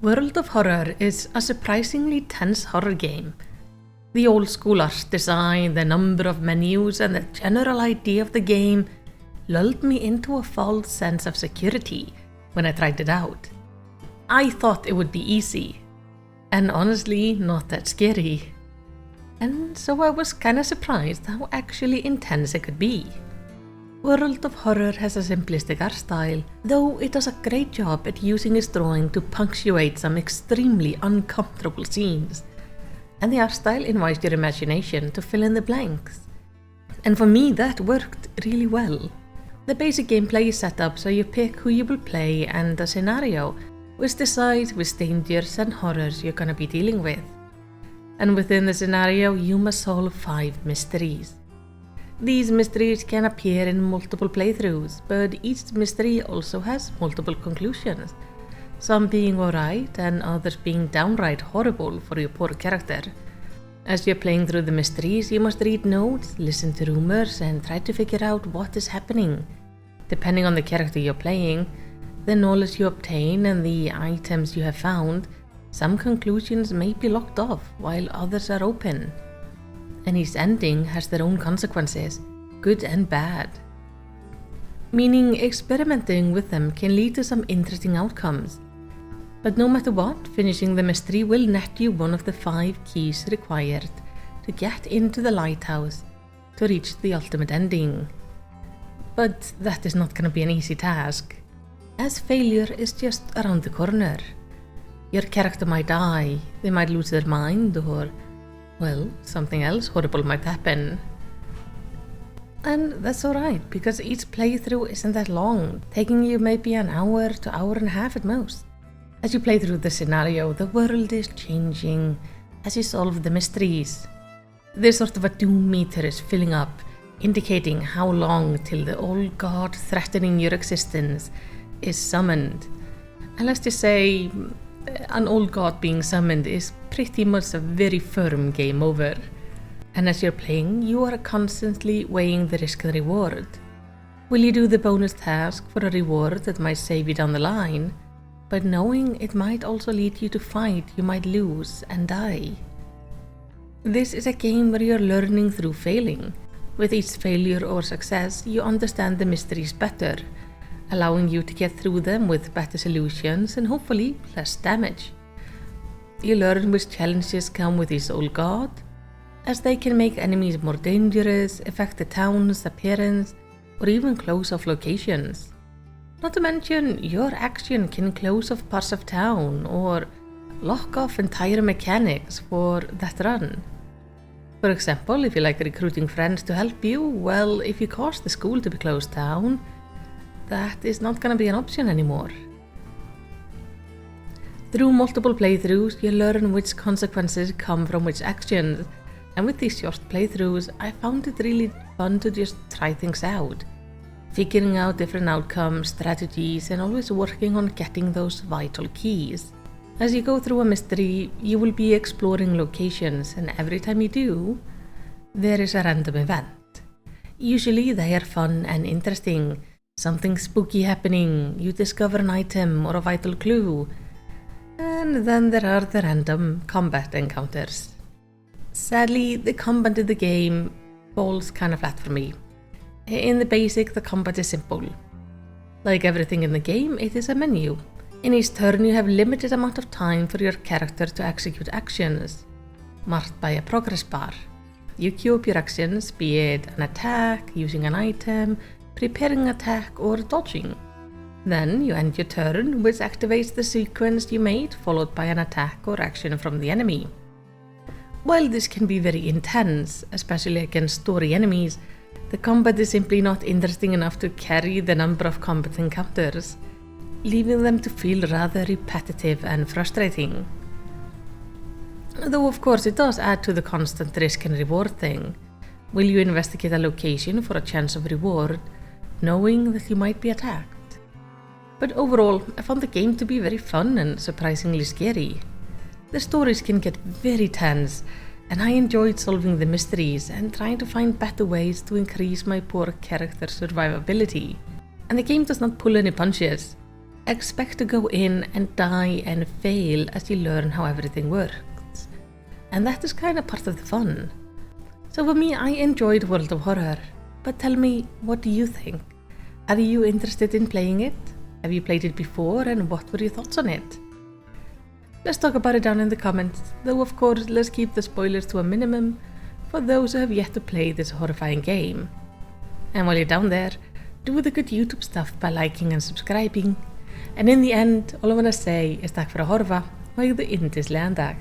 World of Horror is a surprisingly tense horror game. The old school art design, the number of menus, and the general idea of the game lulled me into a false sense of security when I tried it out. I thought it would be easy, and honestly not that scary. And so I was kinda surprised how actually intense it could be. World of Horror has a simplistic art style, though it does a great job at using its drawing to punctuate some extremely uncomfortable scenes. And the art style invites your imagination to fill in the blanks. And for me that worked really well. The basic gameplay is set up so you pick who you will play and the scenario, which decides which dangers and horrors you're gonna be dealing with. And within the scenario you must solve 5 mysteries. These mysteries can appear in multiple playthroughs, but each mystery also has multiple conclusions, some being alright and others being downright horrible for your poor character. As you're playing through the mysteries, you must read notes, listen to rumors, and try to figure out what is happening. Depending on the character you're playing, the knowledge you obtain, and the items you have found, some conclusions may be locked off while others are open. And each ending has their own consequences, good and bad. Meaning experimenting with them can lead to some interesting outcomes. But no matter what, finishing the mystery will net you one of the 5 keys required to get into the lighthouse to reach the ultimate ending. But that is not going to be an easy task, as failure is just around the corner. Your character might die, they might lose their mind, or well, something else horrible might happen. And that's alright, because each playthrough isn't that long, taking you maybe an hour to hour and a half at most. As you play through the scenario, the world is changing as you solve the mysteries. There's sort of a doom meter is filling up, indicating how long till the old god threatening your existence is summoned. And let's just say, an old god being summoned is pretty much a very firm game over. And as you're playing, you are constantly weighing the risk and reward. Will you do the bonus task for a reward that might save you down the line, but knowing it might also lead you to fight you might lose and die? This is a game where you're learning through failing. With each failure or success, you understand the mysteries better, allowing you to get through them with better solutions and hopefully less damage. You learn which challenges come with each old god, as they can make enemies more dangerous, affect the town's appearance, or even close off locations. Not to mention, your action can close off parts of town or lock off entire mechanics for that run. For example, if you like recruiting friends to help you, well, if you cause the school to be closed down, that is not going to be an option anymore. Through multiple playthroughs, you learn which consequences come from which actions, and with these short playthroughs, I found it really fun to just try things out, figuring out different outcomes, strategies, and always working on getting those vital keys. As you go through a mystery, you will be exploring locations, and every time you do, there is a random event. Usually they are fun and interesting, something spooky happening, you discover an item or a vital clue, and then there are the random combat encounters. Sadly, the combat in the game falls kinda flat for me. In the basic, the combat is simple. Like everything in the game, it is a menu. In each turn you have limited amount of time for your character to execute actions, marked by a progress bar. You queue up your actions, be it an attack, using an item, preparing an attack, or dodging. Then you end your turn, which activates the sequence you made, followed by an attack or action from the enemy. While this can be very intense, especially against story enemies, the combat is simply not interesting enough to carry the number of combat encounters, leaving them to feel rather repetitive and frustrating. Though of course it does add to the constant risk and reward thing. Will you investigate a location for a chance of reward, knowing that you might be attacked? But overall, I found the game to be very fun and surprisingly scary. The stories can get very tense, and I enjoyed solving the mysteries and trying to find better ways to increase my poor character's survivability. And the game does not pull any punches. Expect to go in and die and fail as you learn how everything works. And that is kind of part of the fun. So for me, I enjoyed World of Horror, but tell me, what do you think? Are you interested in playing it? Have you played it before, and what were your thoughts on it? Let's talk about it down in the comments, though of course let's keep the spoilers to a minimum for those who have yet to play this horrifying game. And while you're down there, do the good YouTube stuff by liking and subscribing. And in the end, all I want to say is takk fyrir að horfa og eigðu yndislegan dag.